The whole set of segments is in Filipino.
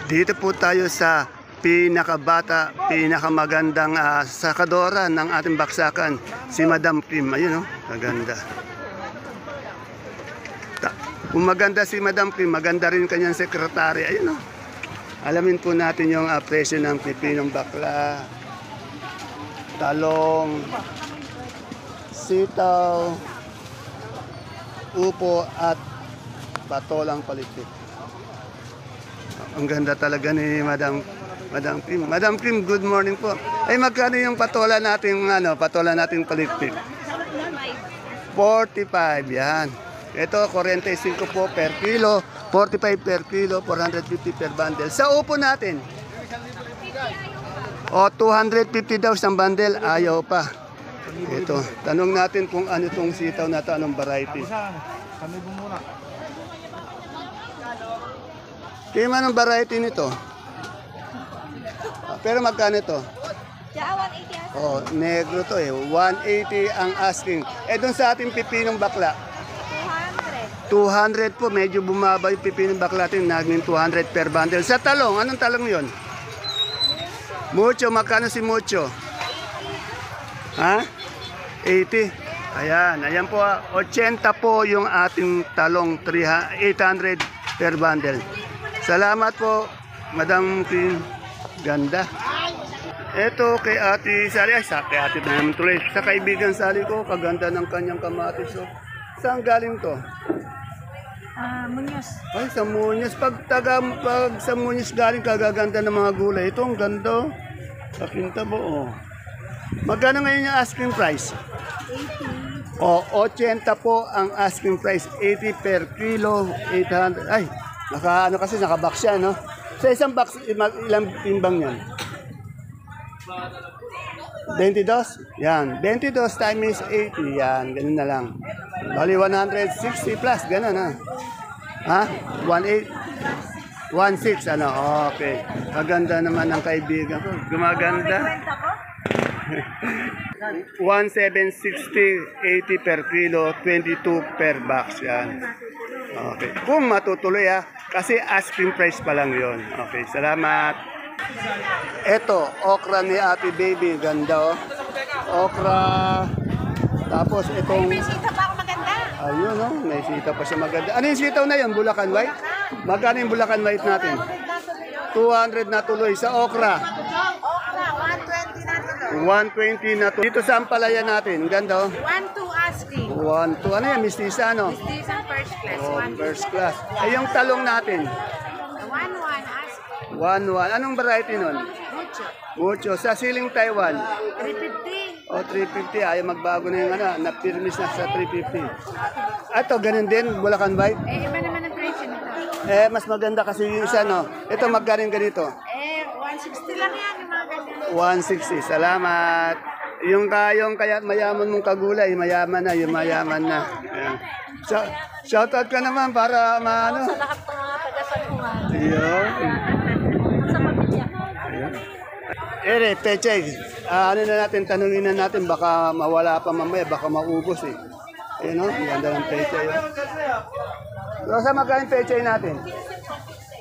Dito po tayo sa pinakabata, pinakamagandang sakadora ng ating baksakan, si Madam Kim. Ayun, oh, maganda. Kung maganda si Madam Kim, maganda rin kanyang sekretary. Ayun, oh. Alamin po natin yung presyo ng pipinong bakla, talong, sitaw, upo at patolang palitik. Ang ganda talaga ni Madam Kim. Madam Kim, good morning po. Ay, magkano yung patola natin, patola natin palitik? 45, yan. Ito, 45 po per kilo, 45 per kilo, 450 per bundle. Sa upo natin, 250 daw isang bundle, ayaw pa. Ito, tanong natin kung ano itong sitaw na ito, anong variety. Kami bumura. Kaya man ang variety nito. Pero magkano ito? 180. Oh, negro to eh. 180 ang asking. Eh doon sa ating pipinong bakla. 200 po, medyo bumaba yung pipinong bakla natin, naging 200 per bundle. Sa talong, anong talong yon? Mucho, magkano si Mucho? Ha? 80. Ayan po, 80 po yung ating talong, 800 per bundle. Salamat po, Madam Kim. Ganda. Ito kay Ate Sari, kay Ate na naman tuloy. Sa kaibigan Sari ko, kaganda ng kanyang kamatis. So, saan galing to? Muñoz. Ay, sa Muñoz. Pag sa Muñoz galing, kagaganda ng mga gulay. Ito, ang ganda. Kakinta mo, oh. Magkano ngayon yung asking price? 80. O, 80 po ang asking price. 80 per kilo, 800. Ay, naka-box siya, no? Sa isang box, ilang timbang yan? 22? Yan. 22 times 80. Yan. Ganun na lang. Bali 160 plus. Ganun, ha? Ha? 18? 16, ano? Okay. Maganda naman ang kaibigan ko. Gumaganda. 1760, 80 per kilo, 22 per box. Yan. Okay. Kung matutuloy, ha? Kasi asking price pa lang yon. Okay. Salamat. Ito, okra ni Ate Baby, ganda, oh. Okra. Tapos itong May sita pa ako maganda. ayun, oh, may sitaw pa siya maganda. Ano yung sitaw na yun? Bulacan White? Magkano yung Bulacan White natin? 200 na tuloy sa okra. Okra, 120 na tuloy. 120 na tuloy. Dito sa ampalaya natin, ganda, oh. 1-2 asking. 1, 2, ano yan? Mistisa, no? This is first class. Oh, first class. Ay, yung talong natin. 1-1 asking. 1, 1. Anong variety nun? Mucho. Mucho. Sa siling Taiwan. 350. O, 350. Ayaw magbago na yung napirmis na sa 350. Ito, ganun din, Bulacan White. Iba naman ang presyo nito. Mas maganda kasi yung isa, no? Ito, magkaring ganito. 160 lang yan yung mga ganyan. 160. Salamat. Yung kaya mayaman mong kagulay, mayaman na, yung mayaman na. Ayan. Shoutout ka naman para maano. Sa lahat ng mga taga-sanungan. Ayun. Sa pamilya. Ere, Pechay, ano na natin, tanungin na natin, baka mawala pa mamaya, baka maubos eh. Ayun, no? Ang ganda ng Pechay. So, sa magkano Pechay natin?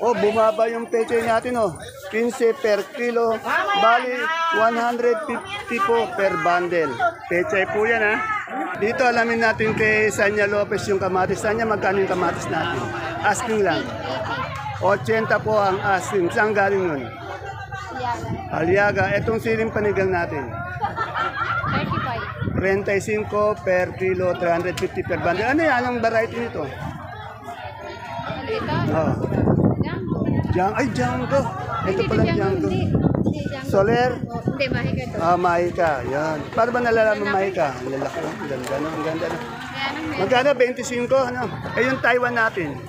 Oh, bumaba yung Pechay natin, oh. 15 per kilo, bali 150 po per bundle. Pechay po yan, ha. Dito, alamin natin kay Sanya Lopez yung kamatis. Sanya, magkano yung kamatis natin? Asking lang. 80 po ang asking. Saan galing nun? Aliaga. Etong siling panigang natin. 35. 35 per kilo, 350 per bundle. Ano yan? Anong variety nito? Ito? Oh. Ay, Django. Ito pala Django. Soler? Hindi, mahika ito. Mahika. Yan. Paano ba nalalaman mahika? Ang lalaki. Ang ganda, no? Ang ganda, no? Magkano? 25, ano? Eh, yung Taiwan natin.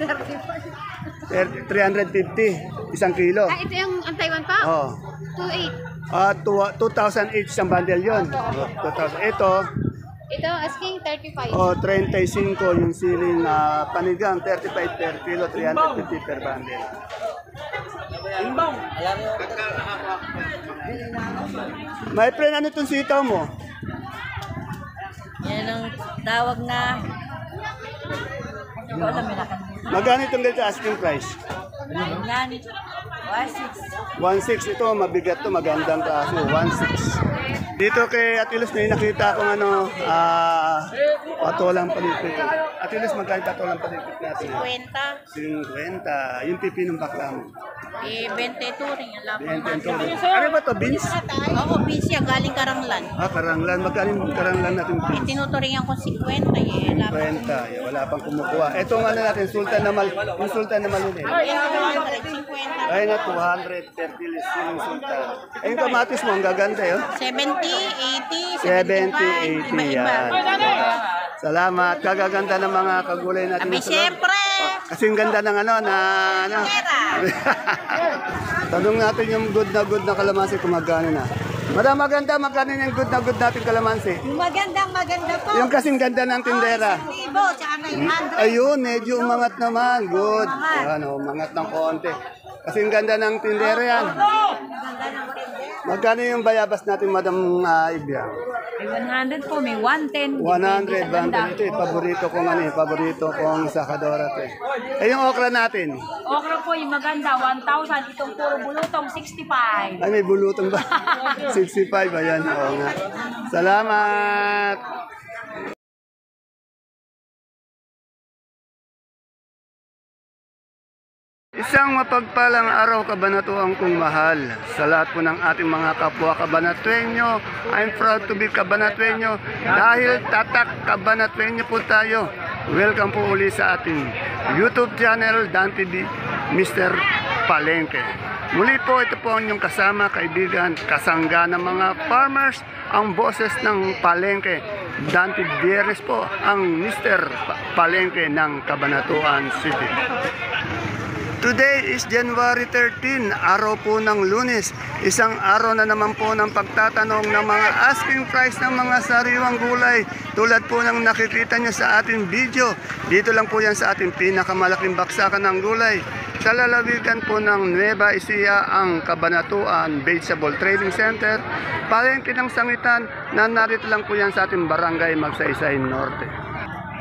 350. Isang kilo. Ito yung ang Taiwan pa? Oh. 2.8. 2,008 isang bundle yun. 2,000. Ito, asking 35. 35 yung siling panigang, 35 per kilo, 350 per bundle. My friend, ano itong sitaw mo? Yan ang tawag na... Hindi ko alam, Magkano itong ganito asking price? Yan. 1.6 ito, mabigat to, magandang klase. 1.6. Dito kay Atilos may nakita akong patolang paligpit. Atilos, magkano patolang paligpit natin? 50. Yung pipinong bakla mo. 22 rin yung lapang. 22. Ano ba to, beans? Oo, beans yan. Galing Karanglan. Karanglan. Magkano yung karanglan natin beans? Tinuturingan ko 50. 50. Wala pang kumukuha. Itong natin, sultan na mal. Yung sultan na mal yun eh. Ay na, 200 per kilos yung sultan. Ay, yung kamatis mo, ang gaganda yun. 70, 80, 70, 80 yan. Salamat. Kagaganda ng mga kagulay natin. Abi, siyempre. Kasing ganda ng Tanong natin yung good na kalamansi kung magkano na. Madam, magkano yung good natin kalamansi? Yung maganda po. Yung kasing ganda ng tindera. 1,000, tsaka 900. Ayun, medyo umangat naman. Good. Umangat ng konti. Kasing ganda ng tindera yan. Magkano yung bayabas natin, Madam Ibia? May 100 po, may 110. 100, ito paborito kong sakadora to. Yung okra natin? Okra po, yung maganda, 1,000. Itong puro bulutong, 65. Ay, may bulutong ba? 65, ayan. Oo nga. Salamat! Isang mapagpalang araw kabanatuan kong mahal sa lahat po ng ating mga kapwa kabanatuenyo. I'm proud to be kabanatuenyo dahil tatak kabanatuenyo po tayo. Welcome po uli sa ating YouTube channel, Dan TV, Mr. Palengke. Muli po, ito po ang inyong kasama, kaibigan, kasangga ng mga farmers, ang boses ng Palengke. Dante Biernes po ang Mr. Palengke ng Cabanatuan City. Today is January 13, araw po ng Lunes. Isang araw na naman po ng pagtatanong ng mga asking price ng mga sariwang gulay. Tulad po ng nakikita nyo sa ating video. Dito lang po yan sa ating pinakamalaking baksakan ng gulay. Sa lalawigan po ng Nueva Ecija, ang Cabanatuan Vegetable Trading Center. Palengke ng Sangitan na narito lang po yan sa ating barangay Magsaysay Norte.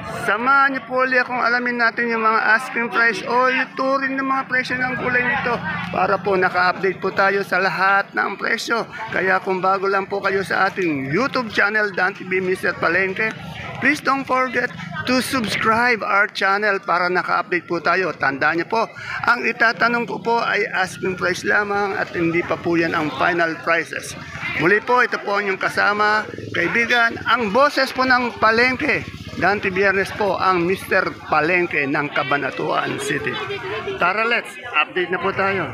Samahan niyo po ulit akong alamin natin yung mga asking price o yung turing ng mga presyo ng gulay nito para po naka-update po tayo sa lahat ng presyo. Kaya kung bago lang po kayo sa ating YouTube channel, Dan TV Mr. Palengke, please don't forget to subscribe our channel para naka-update po tayo. Tandaan niyo po, ang itatanong ko po ay asking price lamang at hindi pa po yan ang final prices. Muli po, ito po ang inyong kasama, kaibigan, ang boses po ng Palengke. Dante Biernes po ang Mr. Palengke ng Cabanatuan City. Tara, let's update na po tayo.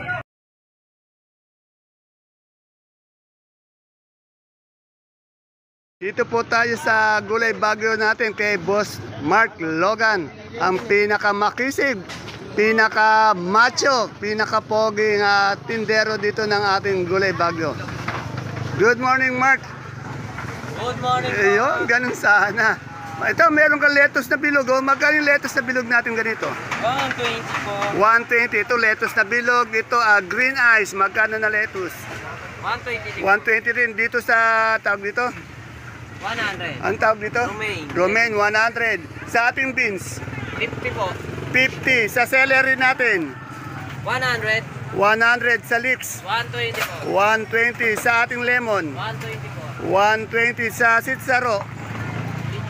Dito po tayo sa Gulay Bagyo natin kay Boss Mark Logan, ang pinakamakisig, pinakamacho, pinakapoging tindero dito ng ating Gulay Bagyo. Good morning, Mark. Good morning po. Ayun, ganun sana. Ito, meron kang lettuce na bilog. Oh. Magkano yung lettuce na bilog natin ganito? 120 po. 120. Ito, lettuce na bilog. Ito, green eyes. Magkano na lettuce? 120 120 rin. Dito sa tawag dito? 100. Ang tawag dito? Romaine. Romaine, 100. Sa ating beans? 50 po. 50. Sa celery natin? 100. 100. Sa leeks? 120 po. 120. Sa ating lemon? 120 po. 120. Sa sitsaro?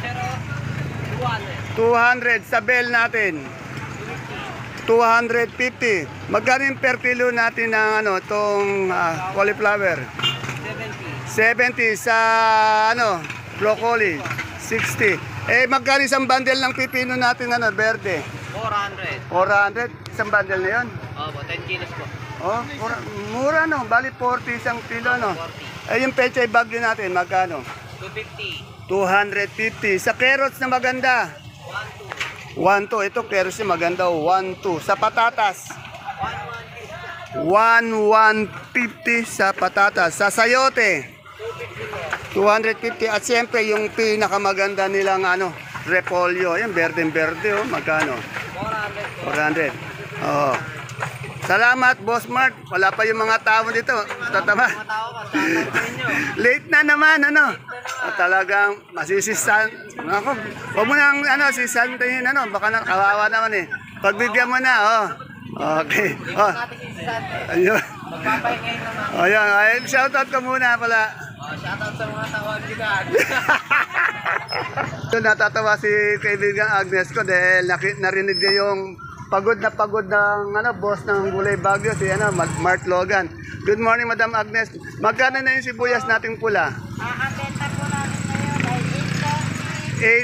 Pero 200. 200. Sa bell natin? 250. Magkano yung per kilo natin ng tong cauliflower? 70 sa broccoli, 60. Magkano isang bundle ng pipino natin verde? 400. 400 isang bundle na 'yon. Opo, 10 kilos po. Oh, mura no, bali 40 isang kilo no. 40. Yung pechay bagyo natin magkano? 250. 250. Sa carrots na maganda? 1-2. Ito carrots na maganda, 1-2. Sa patatas? 1-150 sa patatas. Sa sayote? 250. At siyempre yung pinakamaganda nilang repolyo. Yan, berde-berde magkano? 400. Oh. Salamat, Boss Mark. Wala pa yung mga tao dito. Tatama. Late na naman, talagang masisisan. Huwag mo nang sisantahin, baka kawawa naman eh. Pagbigyan mo na, Okay. Oh. Ayun. Ayan, ay, shoutout ka muna pala. Shoutout sa mga tawagigan. Natatawa si kaibigan Agnes ko dahil narinig niya yung pagod ng boss ng Gulay Bagyo, si Mark Logan. Good morning, Madam Agnes. Magkano na yung sibuyas nating pula? Ang benta po namin ngayon ay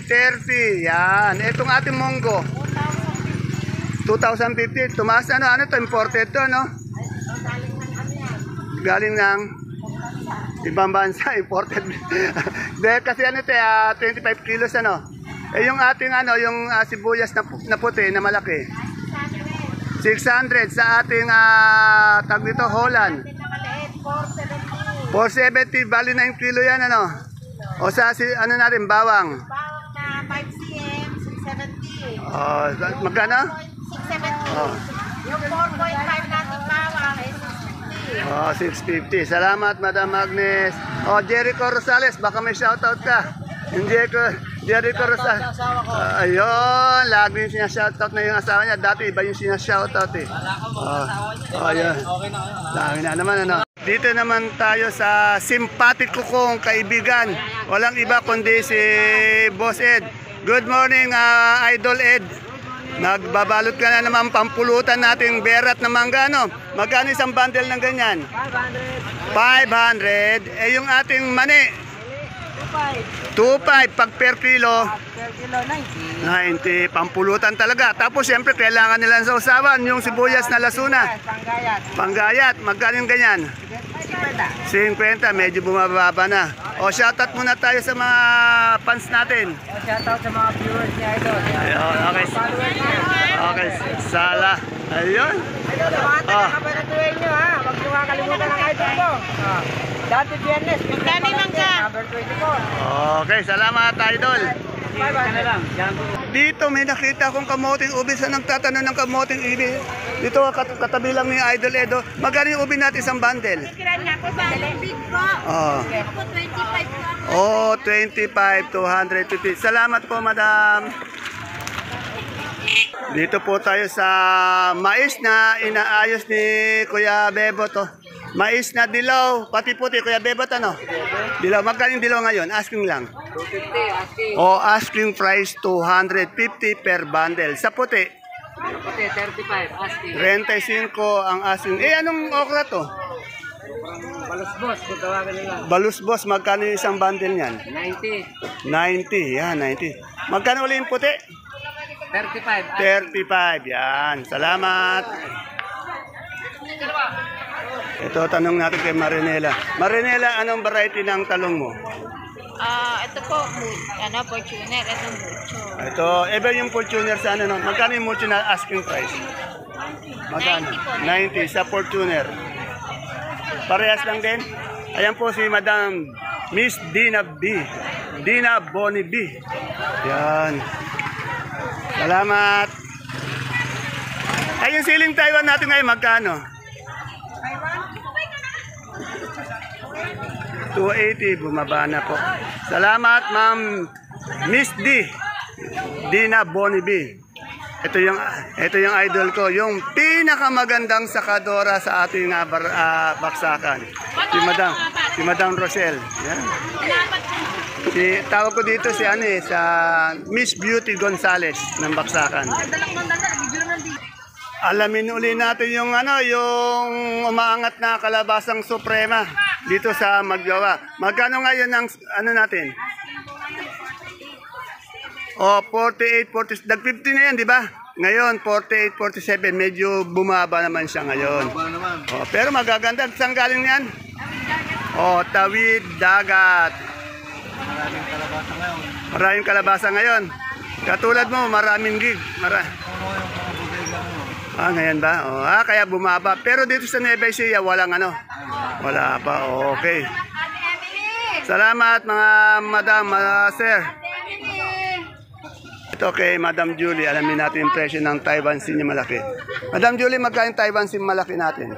830. Yan. Itong ating monggo. 2,050. Tumaas na, ano to? Imported to, no? Galing ng ibang bansa, imported. Dahil kasi 25 kilos, ano? Eh, yung ating, yung sibuyas na puti, na malaki. 600 sa ating tag dito, Holland. 470, bali na yung kilo yan, ano? O sa, natin, bawang. bawang na 5 cm, 670. Oh, magkano? 670. Oh. Yung 4.5 natin bawang ay 650. 650. Salamat, Madam Agnes. Oh, Jericho Rosales, baka may shoutout ka. Yung Jericho Rosales. Ayun, lagi yung sinashoutout na yung asawa niya. Dati iba yung sinashoutout eh. Ayun. Lagi na naman, ano. Dito naman tayo sa simpatiko kong kaibigan. Walang iba kundi si Boss Ed. Good morning, Idol Ed. Nagbabalot ka na naman pampulutan nating berat na mangga, no? Magkano isang bundle ng ganyan? 500. Eh, yung ating mani? 2.5. Pag per kilo? per kilo 90. 90. Pampulutan talaga. Tapos, siyempre, kailangan nila sa usawan yung sibuyas na lasuna. Panggayat. Panggayat. Magkano yung ganyan? 50. Medyo bumababa na. O, shoutout muna tayo sa mga fans natin. Shoutout sa mga viewers ni Idol. Ayun, okay. Okay, sala. Ayun. Idol, sa mga taga-kabaratuin nyo ha. Huwag nyo kakalimutan ang Idol ko. Dati Viernes, magkano mangga? Number 24. Okay, salamat, Idol. Bye-bye. Dito may nakita akong kamoting ubi. Saan nagtatanong ng kamoting ubi? Dito katabi lang ni Idol Edo. Magkano yung ubi natin isang bundle? Kiran nga po ba? Big po. Oh. Ako 25 po. Oh, 25 to 150. Salamat po, madam. Dito po tayo sa mais na inaayos ni Kuya Bebot. Oh. Mais na dilaw, pati puti. Kuya Bebot, ano? Dilaw. Magkano yung dilaw ngayon? Asking lang. 250, asking. O asking price 250 per bundle. Sa puti, Puti, 35, asking. 35 ang asking. Eh, anong okra to? Balos boss, kung tawagan nila. Balus boss, magkano yung isang bundle niyan? 90, 90, yan, 90. Magkano ulit yung puti? 35, 35, yan. Salamat. Ito, tanong natin kay Marinela. Marinela, anong variety ng talong mo? Ito po, Fortuner. Ito mucho. Ito, iba yung Fortuner sa ano, no? Magkano yung mucho na asking price? Magkano? 90 sa Fortuner. Parehas lang din. Ayan po si Madam Miss Dina B. Dina Bonnie B. Yan. Salamat. Ay, yung siling Taiwan natin ngayon, magkano? 280, bumaba na po. Salamat, Ma'am Miss D. Dina Bonnie B. Ito yung idol ko, yung pinakamagandang sakadora sa ating baksakan. Si Madam Rosel. Yan. Tawag ko dito sa Miss Beauty Gonzales ng baksakan. Alamin uli natin yung yung umaangat na kalabasang suprema dito sa Magjawa. Magkano ngayon ang natin? O, 48, 40, nag-50 na yan, di ba? Ngayon, 48, 47, medyo bumaba naman siya ngayon. O, pero magaganda. Saan galing yan? O, Tawid, Dagat. Maraming kalabasa ngayon. Katulad mo, maraming gig. Ngayon ba? O, kaya bumaba. Pero dito sa Nueva Ecija, walang wala pa. Okay. Salamat mga madam, sir. Ito kay Madam Julie, alamin natin yung presyo ng Taiwan Sea malaki. Madam Julie, magkano Taiwan Sea malaki natin?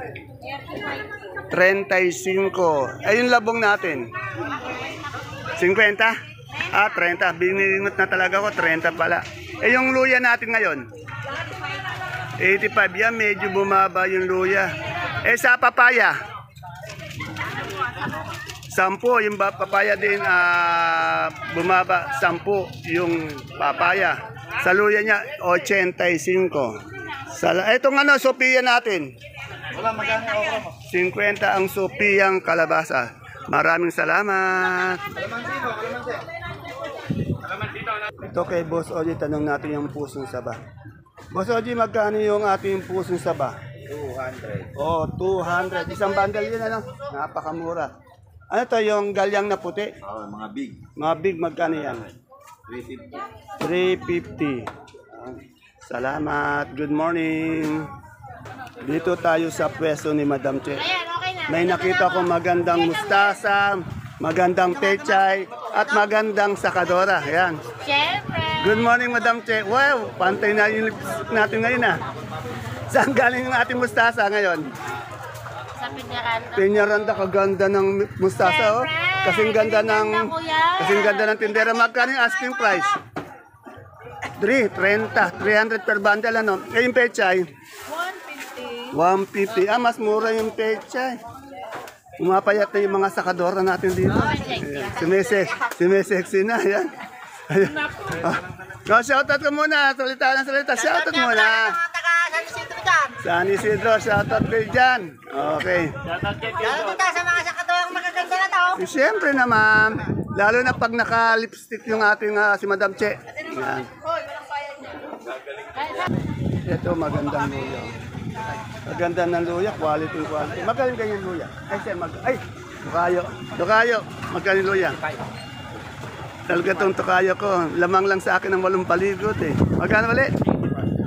35. Eh, yung labong natin? 50? 30. Biningot na talaga ko, 30 pala. Eh, yung luya natin ngayon? 85 yan, medyo bumaba yung luya. Eh sa papaya? 10, yung papaya din bumaba, 10 yung papaya. Sa luya niya, 85. Itong Sophia natin. 50 ang Sophia kalabasa. Maraming salamat. Ito kay Boss Oji, tanong natin yung pusong saba. Boss Oji, magkano yung ating pusong saba? 200. Oh, 200. Isang bundle yun, napakamura. Ano to yung galyang na puti? Mga big. Mga big, magkano yan? 350. Salamat. Good morning. Dito tayo sa pwesto ni Madam Che. May nakita ko magandang mustasa, magandang pechay, at magandang sakadora. Ayan. Good morning, Madam Che. Wow, pantay na yung lips natin ngayon Saan galing yung ating mustasa ngayon? Sa Piñaranda. Piñaranda, kaganda ng mustasa, Kasing ganda ng tindera. Magkano yung asking price? 300 per bundle, Eh, yung pechay? 150. Mas mura yung pechay. Umapayat na yung mga sakadora natin dito. Sumisexy na, yan. Shoutout ka muna. Salita. Shoutout muna. San Isidro, shoutout kayo dyan. Okay. Shoutout sa mga sakadorang magaganda na to. Siyempre naman, lalo na pag naka-lipstick yung ating si Madam Che. Yan. Ito magandang luya. Maganda ng luya, quality. Magaling ganyan luya. Tukayo. Magaling luya. Talaga itong tukayo ko. Lamang lang sa akin ng 8 paligot Magkano ulit?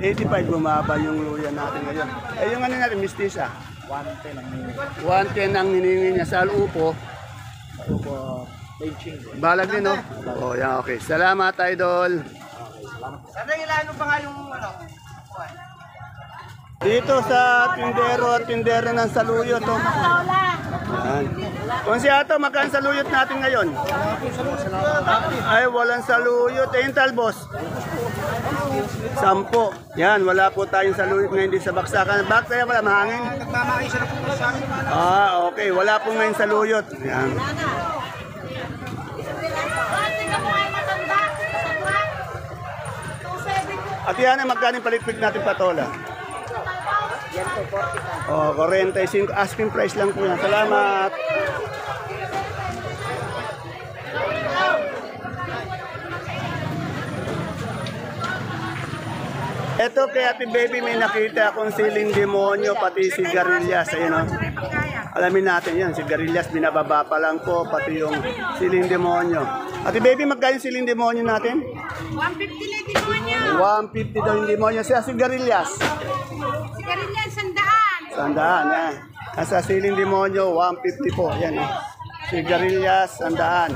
85, bumaba yung luya natin ngayon. Yung natin, mistisa. 110 ang hiningi niya sa upo. Balag din, yan, okay. Salamat, idol. Sana ilan pa nga yung Dito sa tindero ng saluyot, Yan. Kung si Ato, magkano saluyot natin ngayon? Ay, walang saluyot. Yung talbos? 10. Yan, wala po tayong saluyot ngayon din sa baksakan. Bakit kaya wala mahangin? nagmamaisa na po sa amin. Okay. Wala po ngayon saluyot. Yan. At yan, magkano yung palitpik natin patola? 45. Asking price lang po yan. Salamat. Ito kay Ate Baby, may nakita akong siling demonyo, pati sigarilyas. Ayun, Alamin natin yan. Sigarilyas, binababa pa lang po, pati yung siling demonyo. Ate Baby, magkano yung siling demonyo natin? 150 na demonyo. 150 daw yung demonyo. Sa sigarilyas? Sigarilyas, 100. 100, yan. Nasa siling demonyo, 150 po. Yan, sigarilyas, 100.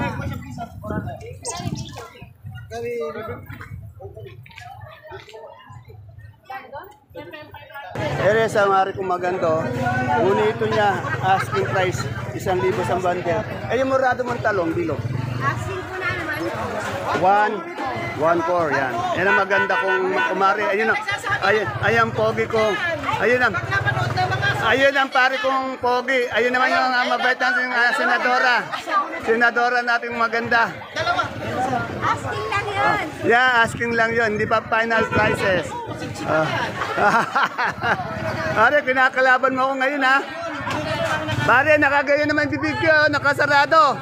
Ere sa mari kong magando, unito niya, asking price, 1,000 sa bundle. Yung murado mong talong, bilog. Asking ko na naman. 1,4, yan. Yan ang maganda kong kumari. Ayun pogi ko. Ayun ang pare kong pogi. Ayun naman yung mabait natin senadora. Senadora natin maganda. Asking lang yun. Yeah, asking lang yun. Hindi pa final prices. Pare, kinakalaban mo ako ngayon, Pare, nakagayon naman bibig ko. Nakasarado.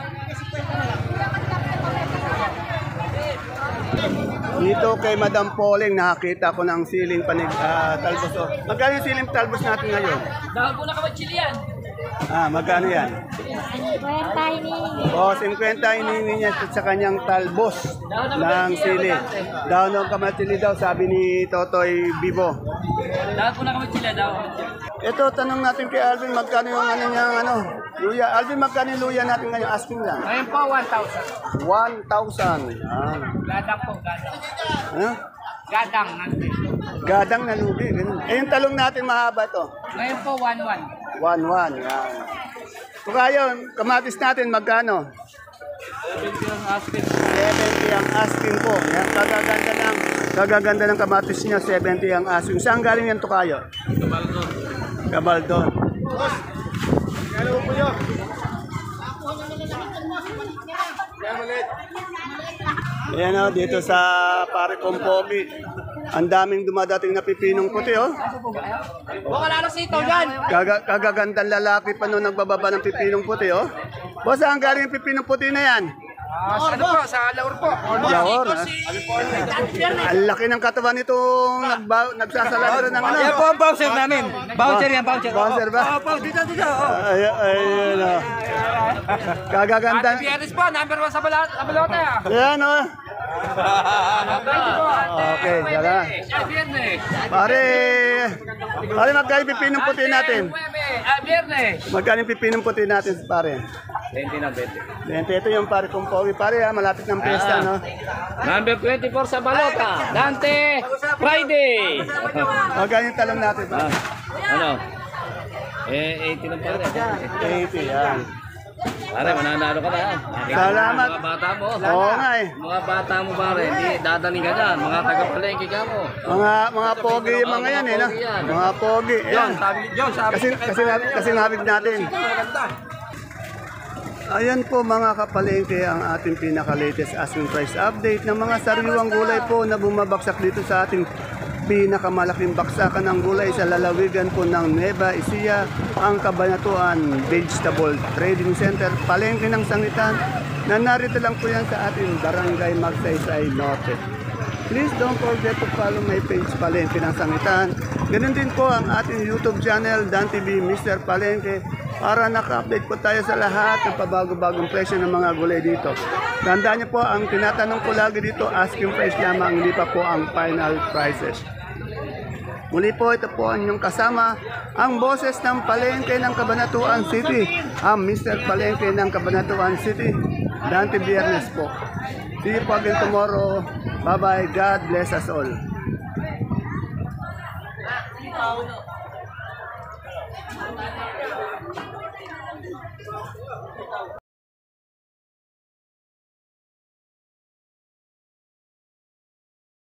Dito kay Madam Pauling, nakakita ko ng siling talbos. Magkano yung siling talbos natin ngayon? Dahil po na kamatsili yan. Magkano yan? 50 hinihingi niya sa kanyang talbos ng sili. Daw ng kamatsili daw, sabi ni Totoy Bibo. Dahil po na kamatsili daw. Ito, tanong natin kay Alvin, magkano yung luya? Alvin, magkano yung luya natin ngayon? Asking lang. Ngayon po, 1,000. 1,000. Gadang po, gadang. Ano? Gadang natin. Gadang na lubi. Yung talong natin mahaba to. Ngayon po, 1,1. 1,1. Yan. Kung kayo, kamatis natin, magkano? 70 ang asking. 70 ang asking po. Yan, kagaganda lang. Kagaganda ng kamatis niya, 70 ang asking. Saan galing yan, Tokayo? Gabaldon. Ayan o, dito sa pare kong Pogi. Ang daming dumadating na pipinong puti, oh. Baka lalo sitaw dyan. Kagagandang lalaki pa nung nagbababa ng pipinong puti, oh. Boss, saan galing yung pipinong puti na yan? Ano po, sa Laur po. Laor, ha? Ang laki ng katawan nitong nagsasalabro ng ano. Yan po ang bouncer namin. Bouncer yan, bouncer. Bouncer ba? Opo, dito. Ayun, oh. Kagaganda. Biyernes po, number 1 sa balota. Ayan, oh. Okay, tara. Biyernes. Pare, magkano yung pipinong puti natin? Biyernes. Magkano yung pipinong puti natin, pare? 20 na 20. Ito yung pare kong Pogi. Pare, malapit ng pesta, no? Number 24 sa balota. Dante Friday. Magkano yung talong natin, pare? Ano? 80 lang pare. 80, yan. Pare, mananalo ka na. Salamat. Mga bata mo. Oo nga eh. Mga bata mo pare, hindi dadaling ka dyan. Mga taga-palengke ka mo. Mga pogi yung mga yan, eh, no? Mga pogi. Yan. Kasi nabig natin. Ayan po mga kapalengke ang ating pinaka-latest asking price update ng mga sariwang gulay po na bumabaksak dito sa ating pinakamalaking baksakan ng gulay sa lalawigan po ng Nueva Ecija, ang Cabanatuan Vegetable Trading Center, palengke ng Sangitan, na narito lang po yan sa ating Barangay Magsaysay Norte. Please don't forget to follow my page Palengke ng Sangitan. Ganun din po ang ating YouTube channel, Dan TV Mr. Palengke, para naka-update po tayo sa lahat ng pabago-bagong presyo ng mga gulay dito. Tandaan niyo po, ang tinatanong ko lagi dito, asking price lamang, hindi pa po ang final prices. Muli po, ito po ang inyong kasama, ang boses ng Palengke ng Cabanatuan City, ang Mr. Palengke ng Cabanatuan City, Dante Biernes po. See you po again tomorrow. Bye-bye. God bless us all.